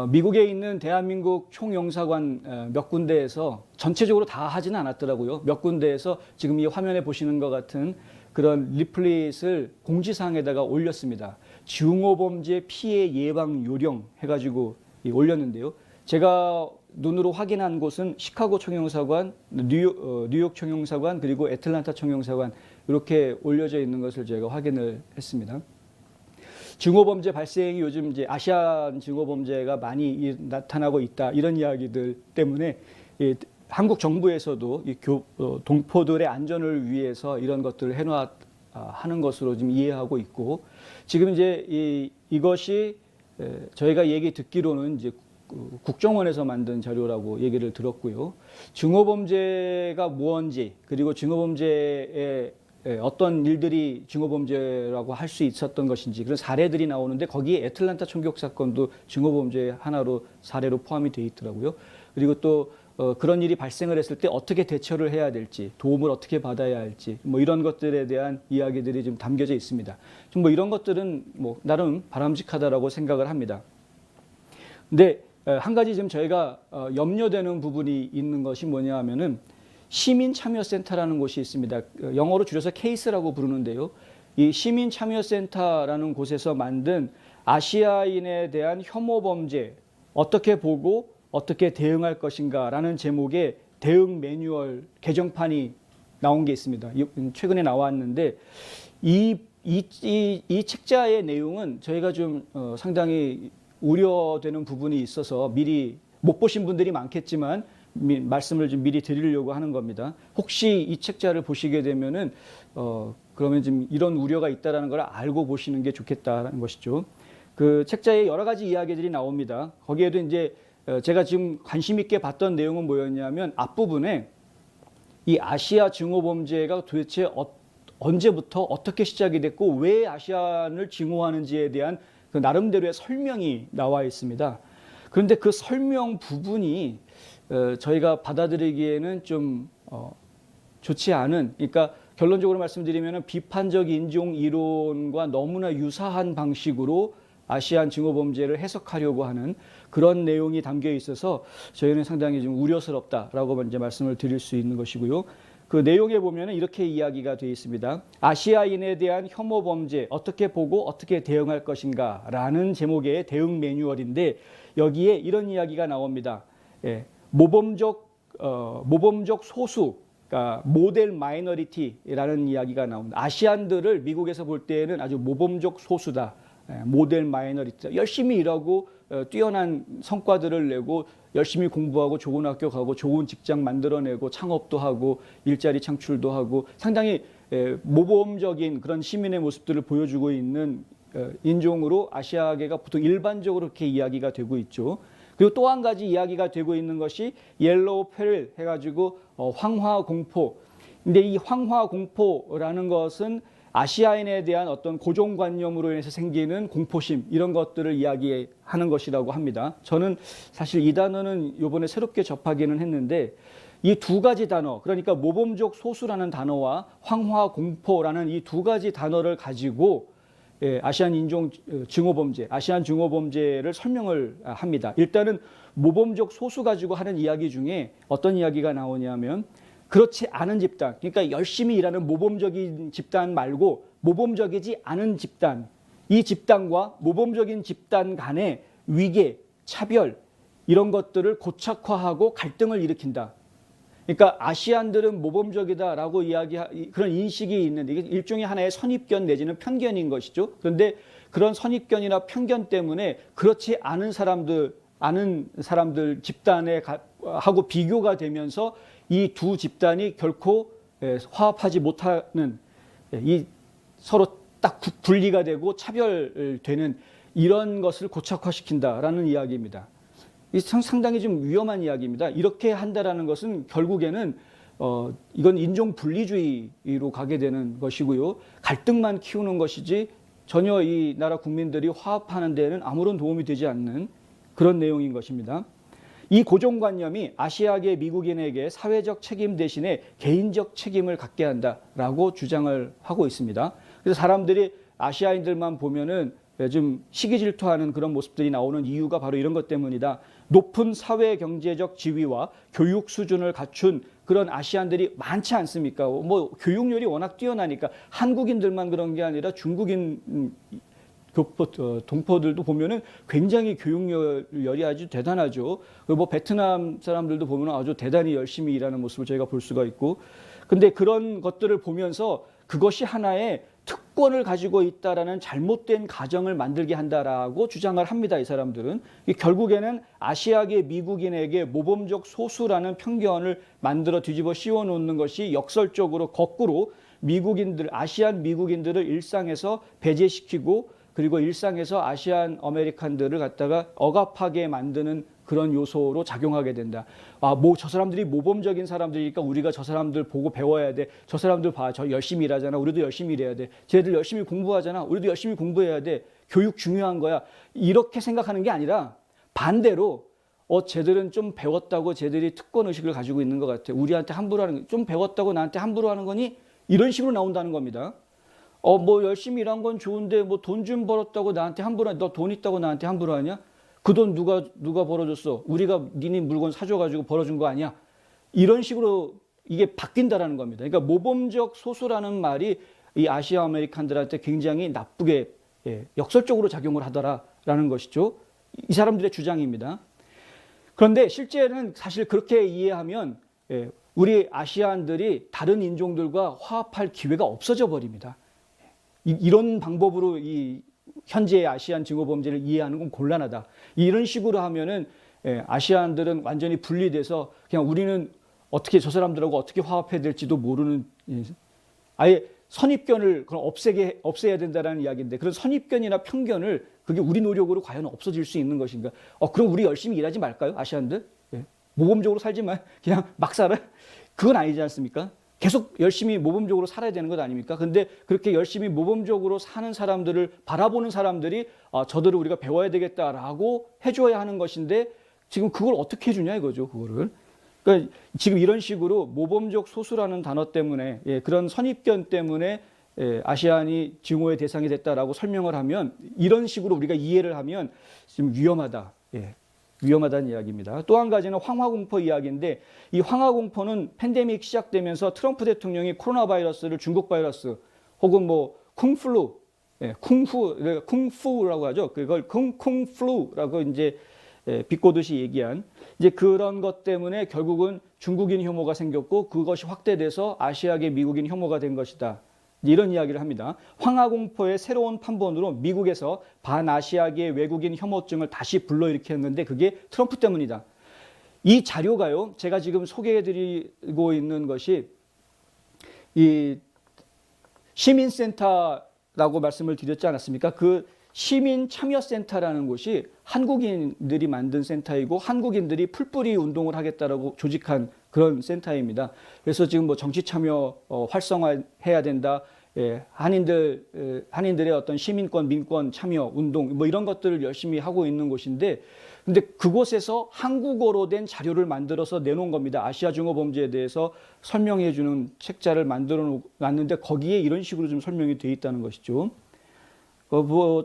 미국에 있는 대한민국 총영사관 몇 군데에서 전체적으로 다 하지는 않았더라고요. 몇 군데에서 지금 이 화면에 보시는 것 같은 그런 리플릿을 공지사항에다가 올렸습니다. 중호범죄 피해 예방 요령 해가지고 올렸는데요. 제가 눈으로 확인한 곳은 시카고 총영사관, 뉴욕 총영사관, 그리고 애틀랜타 총영사관 이렇게 올려져 있는 것을 제가 확인을 했습니다. 증오범죄 발생이 요즘 이제 아시안 증오범죄가 많이 나타나고 있다 이런 이야기들 때문에 한국 정부에서도 동포들의 안전을 위해서 이런 것들을 하는 것으로 지금 이해하고 있고, 지금 이제 이것이 저희가 얘기 듣기로는 이제 국정원에서 만든 자료라고 얘기를 들었고요. 증오범죄가 무언지, 그리고 증오범죄의 어떤 일들이 증오범죄라고 할 수 있었던 것인지 그런 사례들이 나오는데, 거기에 애틀랜타 총격 사건도 증오범죄 하나로 사례로 포함이 되어 있더라고요. 그리고 또 그런 일이 발생을 했을 때 어떻게 대처를 해야 될지, 도움을 어떻게 받아야 할지, 뭐 이런 것들에 대한 이야기들이 좀 담겨져 있습니다. 좀 뭐 이런 것들은 뭐 나름 바람직하다라고 생각을 합니다. 근데 한 가지 지금 저희가 염려되는 부분이 있는 것이 뭐냐 하면은, 시민참여센터라는 곳이 있습니다. 영어로 줄여서 케이스라고 부르는데요. 이 시민참여센터라는 곳에서 만든 아시아인에 대한 혐오 범죄 어떻게 보고 어떻게 대응할 것인가라는 제목의 대응 매뉴얼 개정판이 나온 게 있습니다. 최근에 나왔는데 이 책자의 내용은 저희가 좀 상당히 우려되는 부분이 있어서 미리 못 보신 분들이 많겠지만 말씀을 좀 미리 드리려고 하는 겁니다. 혹시 이 책자를 보시게 되면은 그러면 좀 이런 우려가 있다라는 걸 알고 보시는 게 좋겠다는 것이죠. 그 책자에 여러 가지 이야기들이 나옵니다. 거기에도 이제 제가 지금 관심 있게 봤던 내용은 뭐였냐면, 앞부분에 이 아시아 증오범죄가 도대체 언제부터 어떻게 시작이 됐고 왜 아시안을 증오하는지에 대한 그 나름대로의 설명이 나와 있습니다. 그런데 그 설명 부분이 저희가 받아들이기에는 좀 좋지 않은, 그러니까 결론적으로 말씀드리면 비판적 인종 이론과 너무나 유사한 방식으로 아시안 증오범죄를 해석하려고 하는 그런 내용이 담겨 있어서 저희는 상당히 좀 우려스럽다라고 이제 말씀을 드릴 수 있는 것이고요. 그 내용에 보면 이렇게 이야기가 되어 있습니다. 아시아인에 대한 혐오 범죄 어떻게 보고 어떻게 대응할 것인가 라는 제목의 대응 매뉴얼인데, 여기에 이런 이야기가 나옵니다. 모범적 소수, 그러니까 모델 마이너리티라는 이야기가 나옵니다. 아시안들을 미국에서 볼 때에는 아주 모범적 소수다. 모델 마이너리티다. 열심히 일하고 뛰어난 성과들을 내고 열심히 공부하고 좋은 학교 가고 좋은 직장 만들어내고 창업도 하고 일자리 창출도 하고 상당히 모범적인 그런 시민의 모습들을 보여주고 있는 인종으로 아시아계가 보통 일반적으로 그렇게 이야기가 되고 있죠. 그리고 또 한 가지 이야기가 되고 있는 것이 옐로우 페릴 해가지고 황화공포. 근데 이 황화공포라는 것은 아시아인에 대한 어떤 고정관념으로 인해서 생기는 공포심, 이런 것들을 이야기하는 것이라고 합니다. 저는 사실 이 단어는 이번에 새롭게 접하기는 했는데, 이 두 가지 단어, 그러니까 모범적 소수라는 단어와 황화공포라는 이 두 가지 단어를 가지고 아시안 인종 증오범죄, 아시안 증오범죄를 설명을 합니다. 일단은 모범적 소수 가지고 하는 이야기 중에 어떤 이야기가 나오냐면, 그렇지 않은 집단, 그러니까 열심히 일하는 모범적인 집단 말고 모범적이지 않은 집단, 이 집단과 모범적인 집단 간의 위계, 차별 이런 것들을 고착화하고 갈등을 일으킨다. 그러니까 아시안들은 모범적이다라고 그런 인식이 있는데, 이게 일종의 하나의 선입견 내지는 편견인 것이죠. 그런데 그런 선입견이나 편견 때문에 그렇지 않은 사람들 집단에 하고 비교가 되면서 이 두 집단이 결코 화합하지 못하는, 이 서로 딱 분리가 되고 차별되는 이런 것을 고착화시킨다라는 이야기입니다. 이 상당히 좀 위험한 이야기입니다. 이렇게 한다라는 것은 결국에는 이건 인종 분리주의로 가게 되는 것이고요. 갈등만 키우는 것이지 전혀 이 나라 국민들이 화합하는 데는 아무런 도움이 되지 않는 그런 내용인 것입니다. 이 고정관념이 아시아계 미국인에게 사회적 책임 대신에 개인적 책임을 갖게 한다라고 주장을 하고 있습니다. 그래서 사람들이 아시아인들만 보면은 좀 시기 질투하는 그런 모습들이 나오는 이유가 바로 이런 것 때문이다. 높은 사회 경제적 지위와 교육 수준을 갖춘 그런 아시안들이 많지 않습니까? 뭐 교육열이 워낙 뛰어나니까 한국인들만 그런 게 아니라 중국인 동포들도 보면은 굉장히 교육열이 아주 대단하죠. 뭐 베트남 사람들도 보면 아주 대단히 열심히 일하는 모습을 저희가 볼 수가 있고, 근데 그런 것들을 보면서 그것이 하나의 특권을 가지고 있다라는 잘못된 가정을 만들게 한다라고 주장을 합니다. 이 사람들은 결국에는 아시아계 미국인에게 모범적 소수라는 편견을 만들어 뒤집어 씌워놓는 것이 역설적으로 거꾸로 미국인들, 아시안 미국인들을 일상에서 배제시키고 그리고 일상에서 아시안 아메리칸들을 갖다가 억압하게 만드는 그런 요소로 작용하게 된다. 저 사람들이 모범적인 사람들이니까 우리가 저 사람들 보고 배워야 돼. 저 사람들 봐, 저 열심히 일하잖아. 우리도 열심히 일해야 돼. 쟤들 열심히 공부하잖아. 우리도 열심히 공부해야 돼. 교육 중요한 거야. 이렇게 생각하는 게 아니라 반대로 쟤들은 좀 배웠다고 쟤들이 특권 의식을 가지고 있는 것 같아. 우리한테 함부로 하는 거, 좀 배웠다고 나한테 함부로 하는 거니? 이런 식으로 나온다는 겁니다. 뭐 열심히 일한 건 좋은데 뭐 돈 좀 벌었다고 나한테 함부로 하냐? 너 돈 있다고 나한테 함부로 하냐? 그 돈 누가 벌어줬어? 우리가 니네 물건 사줘가지고 벌어준 거 아니야? 이런 식으로 이게 바뀐다라는 겁니다. 그러니까 모범적 소수라는 말이 이 아시아 아메리칸들한테 굉장히 나쁘게 역설적으로 작용을 하더라라는 것이죠. 이 사람들의 주장입니다. 그런데 실제는 사실 그렇게 이해하면 우리 아시안들이 다른 인종들과 화합할 기회가 없어져 버립니다. 이런 방법으로 이 현재의 아시안 증오범죄를 이해하는 건 곤란하다. 이런 식으로 하면은 아시안들은 완전히 분리돼서 그냥 우리는 어떻게 저 사람들하고 어떻게 화합해야 될지도 모르는, 아예 선입견을 그럼 없애야 된다는 이야기인데, 그런 선입견이나 편견을 그게 우리 노력으로 과연 없어질 수 있는 것인가? 그럼 우리 열심히 일하지 말까요? 아시안들? 모범적으로 살지만 그냥 막 살아? 그건 아니지 않습니까? 계속 열심히 모범적으로 살아야 되는 것 아닙니까? 근데 그렇게 열심히 모범적으로 사는 사람들을 바라보는 사람들이 저들을 우리가 배워야 되겠다라고 해줘야 하는 것인데, 지금 그걸 어떻게 해주냐 이거죠, 그거를. 그러니까 지금 이런 식으로 모범적 소수라는 단어 때문에, 그런 선입견 때문에 아시안이 증오의 대상이 됐다라고 설명을 하면, 이런 식으로 우리가 이해를 하면 지금 위험하다. 위험하다는 이야기입니다. 또 한 가지는 황화공포 이야기인데, 이 황화공포는 팬데믹 시작되면서 트럼프 대통령이 코로나 바이러스를 중국 바이러스 혹은 뭐 쿵플루, 쿵푸라고 하죠. 그걸 쿵플루라고 이제 비꼬듯이 얘기한 이제 그런 것 때문에 결국은 중국인 혐오가 생겼고 그것이 확대돼서 아시아계 미국인 혐오가 된 것이다. 이런 이야기를 합니다. 황화공포의 새로운 판본으로 미국에서 반아시아계 외국인 혐오증을 다시 불러일으켰는데 그게 트럼프 때문이다. 이 자료가요, 제가 지금 소개해드리고 있는 것이 이 시민센터라고 말씀을 드렸지 않았습니까? 그 시민참여센터라는 곳이 한국인들이 만든 센터이고 한국인들이 풀뿌리 운동을 하겠다라고 조직한 그런 센터입니다. 그래서 지금 뭐 정치 참여 활성화해야 된다. 한인들의 어떤 시민권, 민권 참여 운동 뭐 이런 것들을 열심히 하고 있는 곳인데, 근데 그곳에서 한국어로 된 자료를 만들어서 내놓은 겁니다. 아시아 증오 범죄에 대해서 설명해 주는 책자를 만들어 놨는데 거기에 이런 식으로 좀 설명이 돼 있다는 것이죠.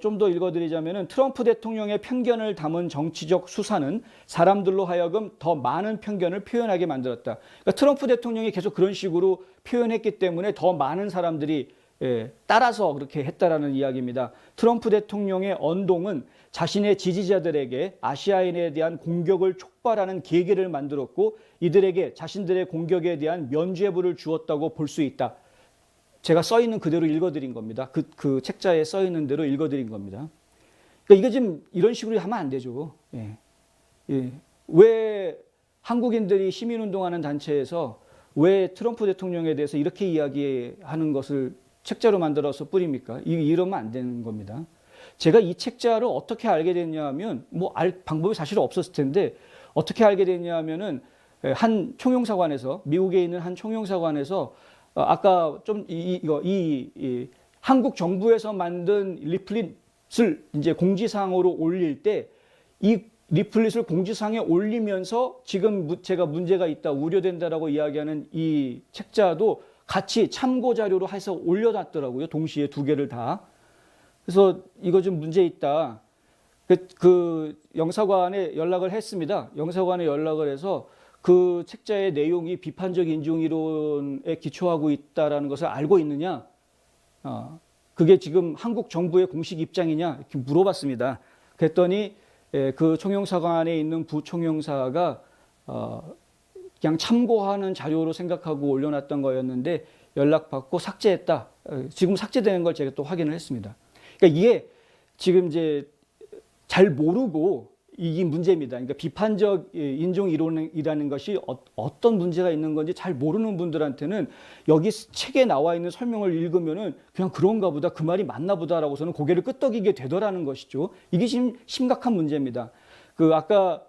좀 더 읽어드리자면은 트럼프 대통령의 편견을 담은 정치적 수사는 사람들로 하여금 더 많은 편견을 표현하게 만들었다. 그러니까 트럼프 대통령이 계속 그런 식으로 표현했기 때문에 더 많은 사람들이 따라서 그렇게 했다라는 이야기입니다. 트럼프 대통령의 언동은 자신의 지지자들에게 아시아인에 대한 공격을 촉발하는 계기를 만들었고 이들에게 자신들의 공격에 대한 면죄부를 주었다고 볼 수 있다. 제가 써 있는 그대로 읽어드린 겁니다. 그 책자에 써 있는 대로 읽어드린 겁니다. 그러니까 이거 지금 이런 식으로 하면 안 되죠. 왜 한국인들이 시민운동하는 단체에서 왜 트럼프 대통령에 대해서 이렇게 이야기하는 것을 책자로 만들어서 뿌립니까? 이러면 안 되는 겁니다. 제가 이 책자를 어떻게 알게 됐냐 하면, 뭐 알 방법이 사실 없었을 텐데, 어떻게 알게 됐냐 하면은, 한 총영사관에서, 미국에 있는 한 총영사관에서, 아까 좀 한국 정부에서 만든 리플릿을 이제 공지사항으로 올릴 때, 이 리플릿을 공지사항에 올리면서 지금 제가 문제가 있다, 우려된다라고 이야기하는 이 책자도 같이 참고 자료로 해서 올려놨더라고요. 동시에 두 개를 다. 그래서 이거 좀 문제 있다. 그 영사관에 연락을 했습니다. 영사관에 연락을 해서 그 책자의 내용이 비판적 인종 이론에 기초하고 있다라는 것을 알고 있느냐? 그게 지금 한국 정부의 공식 입장이냐? 이렇게 물어봤습니다. 그랬더니 그 총영사관에 있는 부총영사가 그냥 참고하는 자료로 생각하고 올려놨던 거였는데 연락받고 삭제했다. 지금 삭제되는 걸 제가 또 확인을 했습니다. 그러니까 이게 지금 이제 잘 모르고 이게 문제입니다. 그러니까 비판적 인종 이론이라는 것이 어떤 문제가 있는 건지 잘 모르는 분들한테는 여기 책에 나와 있는 설명을 읽으면은 그냥 그런가 보다, 그 말이 맞나 보다라고서는 고개를 끄덕이게 되더라는 것이죠. 이게 지금 심각한 문제입니다. 그 아까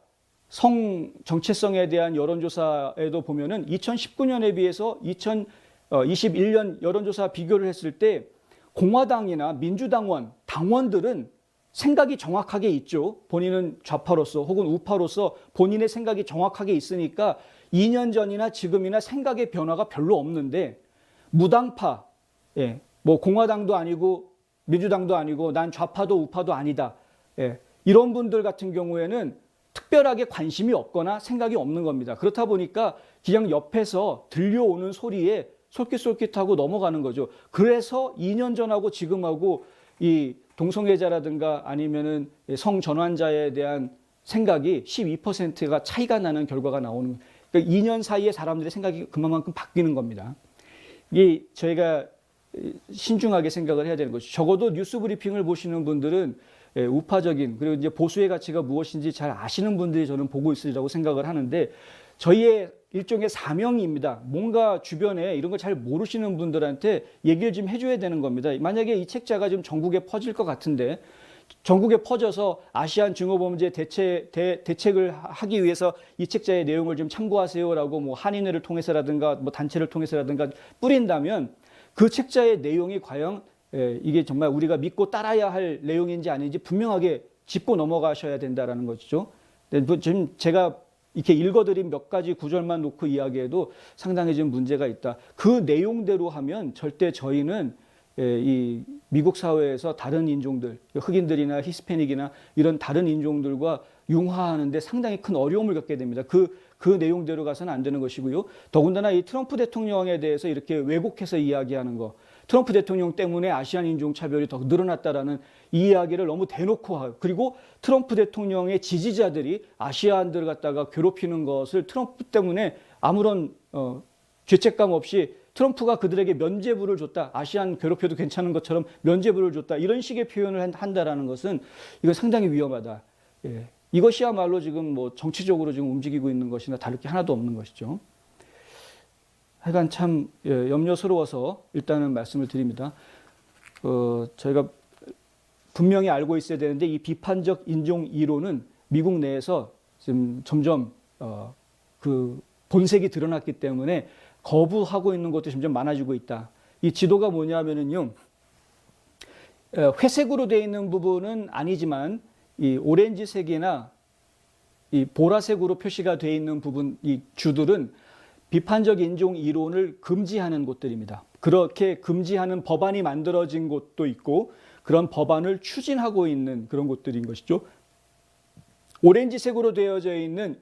성 정체성에 대한 여론조사에도 보면은 2019년에 비해서 2021년 여론조사 비교를 했을 때 공화당이나 민주당원, 당원들은 생각이 정확하게 있죠. 본인은 좌파로서 혹은 우파로서 본인의 생각이 정확하게 있으니까 2년 전이나 지금이나 생각의 변화가 별로 없는데 무당파, 뭐 공화당도 아니고 민주당도 아니고 난 좌파도 우파도 아니다. 이런 분들 같은 경우에는 특별하게 관심이 없거나 생각이 없는 겁니다. 그렇다 보니까 그냥 옆에서 들려오는 소리에 솔깃솔깃하고 넘어가는 거죠. 그래서 2년 전하고 지금하고 이 동성애자라든가 아니면은 성전환자에 대한 생각이 12%가 차이가 나는 결과가 나오는, 그러니까 2년 사이에 사람들의 생각이 그만큼 바뀌는 겁니다. 이게 저희가 신중하게 생각을 해야 되는 것이죠. 적어도 뉴스 브리핑을 보시는 분들은 우파적인 그리고 이제 보수의 가치가 무엇인지 잘 아시는 분들이 저는 보고 있으리라고 생각을 하는데, 저희의 일종의 사명입니다. 뭔가 주변에 이런 걸 잘 모르시는 분들한테 얘기를 좀 해줘야 되는 겁니다. 만약에 이 책자가 좀 전국에 퍼질 것 같은데, 전국에 퍼져서 아시안 증오범죄 대책을 하기 위해서 이 책자의 내용을 좀 참고하세요라고 뭐 한인회를 통해서라든가 뭐 단체를 통해서라든가 뿌린다면 그 책자의 내용이 과연 이게 정말 우리가 믿고 따라야 할 내용인지 아닌지 분명하게 짚고 넘어가셔야 된다라는 것이죠. 지금 제가 이렇게 읽어드린 몇 가지 구절만 놓고 이야기해도 상당히 좀 문제가 있다. 그 내용대로 하면 절대 저희는 이 미국 사회에서 다른 인종들, 흑인들이나 히스패닉이나 이런 다른 인종들과 융화하는데 상당히 큰 어려움을 겪게 됩니다. 그 내용대로 가서는 안 되는 것이고요. 더군다나 이 트럼프 대통령에 대해서 이렇게 왜곡해서 이야기하는 거, 트럼프 대통령 때문에 아시안 인종 차별이 더 늘어났다라는 이 이야기를 너무 대놓고 하고, 그리고 트럼프 대통령의 지지자들이 아시안들을 갖다가 괴롭히는 것을 트럼프 때문에 아무런 죄책감 없이 트럼프가 그들에게 면죄부를 줬다, 아시안 괴롭혀도 괜찮은 것처럼 면죄부를 줬다, 이런 식의 표현을 한다라는 것은 이건 상당히 위험하다. 이것이야말로 지금 뭐 정치적으로 지금 움직이고 있는 것이나 다를 게 하나도 없는 것이죠. 하여간 참 염려스러워서 일단은 말씀을 드립니다. 저희가 분명히 알고 있어야 되는데 이 비판적 인종 이론은 미국 내에서 지금 점점 그 본색이 드러났기 때문에 거부하고 있는 것도 점점 많아지고 있다. 이 지도가 뭐냐면은요, 회색으로 되어 있는 부분은 아니지만 이 오렌지색이나 이 보라색으로 표시가 되어 있는 부분, 이 주들은 비판적 인종 이론을 금지하는 곳들입니다. 그렇게 금지하는 법안이 만들어진 곳도 있고 그런 법안을 추진하고 있는 그런 곳들인 것이죠. 오렌지색으로 되어져 있는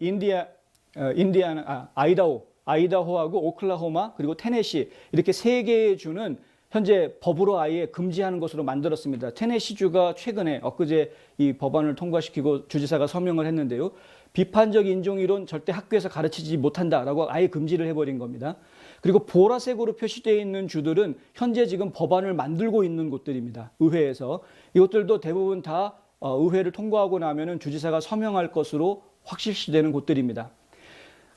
아이다호하고 오클라호마 그리고 테네시, 이렇게 세 개의 주는 현재 법으로 아예 금지하는 것으로 만들었습니다. 테네시주가 최근에 엊그제 이 법안을 통과시키고 주지사가 서명을 했는데요. 비판적 인종이론 절대 학교에서 가르치지 못한다라고 아예 금지를 해버린 겁니다. 그리고 보라색으로 표시되어 있는 주들은 현재 지금 법안을 만들고 있는 곳들입니다. 의회에서. 이것들도 대부분 다 의회를 통과하고 나면은 주지사가 서명할 것으로 확실시되는 곳들입니다.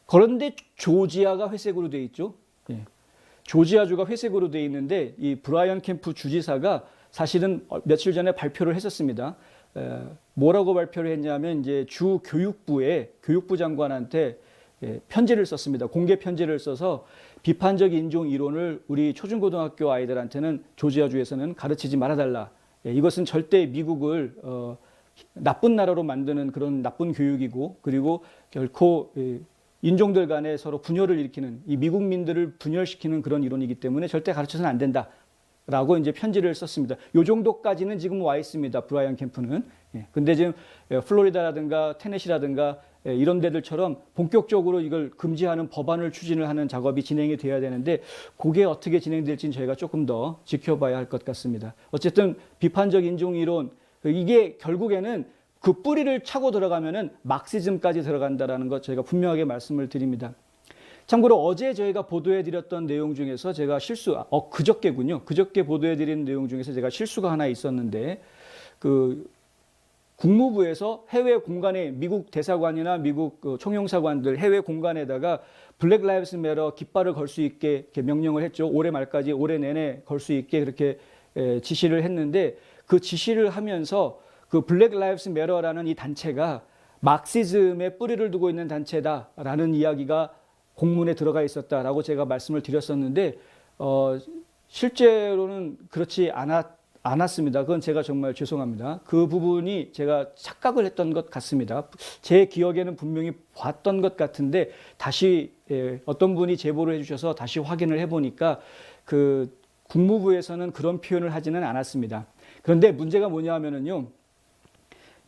그런데 조지아가 회색으로 되어 있죠. 조지아주가 회색으로 되어 있는데 이 브라이언 캠프 주지사가 사실은 며칠 전에 발표를 했었습니다. 뭐라고 발표를 했냐면 이제 주 교육부 장관한테 편지를 썼습니다. 공개 편지를 써서 비판적 인종 이론을 우리 초중고등학교 아이들한테는 조지아주에서는 가르치지 말아달라. 이것은 절대 미국을 나쁜 나라로 만드는 그런 나쁜 교육이고, 그리고 결코 인종들 간에 서로 분열을 일으키는, 이 미국민들을 분열시키는 그런 이론이기 때문에 절대 가르쳐서는 안 된다. 라고 이제 편지를 썼습니다. 요 정도까지는 지금 와 있습니다. 브라이언 캠프는. 예. 근데 지금 플로리다라든가 테네시라든가 이런 데들처럼 본격적으로 이걸 금지하는 법안을 추진을 하는 작업이 진행이 돼야 되는데 그게 어떻게 진행될지는 저희가 조금 더 지켜봐야 할 것 같습니다. 어쨌든 비판적 인종 이론 이게 결국에는 그 뿌리를 차고 들어가면은 막시즘까지 들어간다라는 것 저희가 분명하게 말씀을 드립니다. 참고로 어제 저희가 보도해드렸던 내용 중에서 제가 그저께군요. 그저께 보도해드린 내용 중에서 제가 실수가 하나 있었는데 그 국무부에서 해외 공간에 미국 대사관이나 미국 총영사관들 해외 공간에다가 블랙 라이브스 매러 깃발을 걸 수 있게 이렇게 명령을 했죠. 올해 말까지 올해 내내 걸 수 있게 그렇게 지시를 했는데 그 지시를 하면서 그 블랙 라이브스 매러라는 이 단체가 막시즘에 뿌리를 두고 있는 단체다라는 이야기가 공문에 들어가 있었다라고 제가 말씀을 드렸었는데 실제로는 그렇지 않았습니다. 그건 제가 정말 죄송합니다. 그 부분이 제가 착각을 했던 것 같습니다. 제 기억에는 분명히 봤던 것 같은데 다시 어떤 분이 제보를 해주셔서 다시 확인을 해보니까 그 국무부에서는 그런 표현을 하지는 않았습니다. 그런데 문제가 뭐냐 하면은요.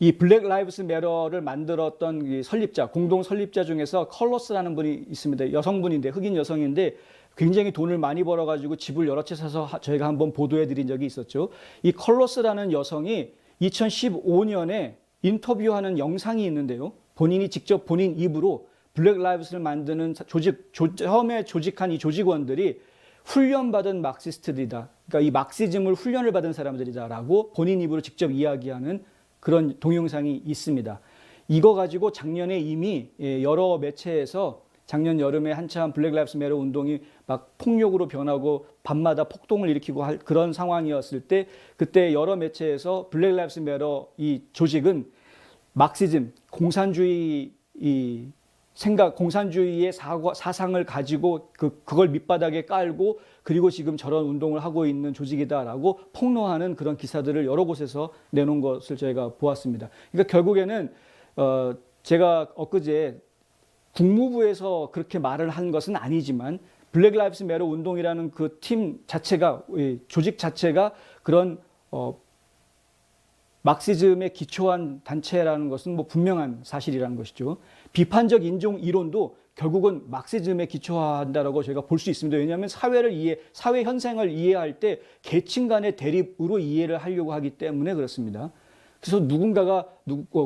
이 블랙 라이브스 매러를 만들었던 이 설립자, 공동 설립자 중에서 컬러스라는 분이 있습니다. 여성분인데, 흑인 여성인데 굉장히 돈을 많이 벌어가지고 집을 여러 채 사서 저희가 한번 보도해 드린 적이 있었죠. 이 컬러스라는 여성이 2015년에 인터뷰하는 영상이 있는데요. 본인이 직접 본인 입으로 블랙 라이브스를 만드는 처음에 조직한 이 조직원들이 훈련받은 막시스트들이다. 그러니까 이 막시즘을 훈련을 받은 사람들이다라고 본인 입으로 직접 이야기하는 그런 동영상이 있습니다. 이거 가지고 작년에 이미 여러 매체에서 작년 여름에 한참 블랙 라이브스 매러 운동이 막 폭력으로 변하고 밤마다 폭동을 일으키고 할 그런 상황이었을 때 그때 여러 매체에서 블랙 라이브스 매러 이 조직은 막시즘, 공산주의 이 생각, 공산주의의 사상을 가지고 그걸 밑바닥에 깔고 그리고 지금 저런 운동을 하고 있는 조직이다라고 폭로하는 그런 기사들을 여러 곳에서 내놓은 것을 저희가 보았습니다. 그러니까 결국에는 제가 엊그제 국무부에서 그렇게 말을 한 것은 아니지만 블랙 라이브스 매러 운동이라는 그 팀 자체가 조직 자체가 그런 막시즘에 기초한 단체라는 것은 뭐 분명한 사실이라는 것이죠. 비판적 인종 이론도 결국은 막시즘에 기초한다라고 저희가 볼 수 있습니다. 왜냐하면 사회 현상을 이해할 때 계층 간의 대립으로 이해를 하려고 하기 때문에 그렇습니다. 그래서 누군가가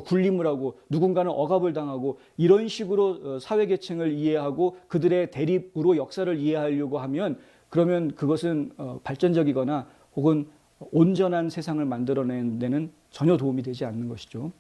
굴림을 하고 누군가는 억압을 당하고 이런 식으로 사회 계층을 이해하고 그들의 대립으로 역사를 이해하려고 하면 그러면 그것은 발전적이거나 혹은 온전한 세상을 만들어내는 데는 전혀 도움이 되지 않는 것이죠.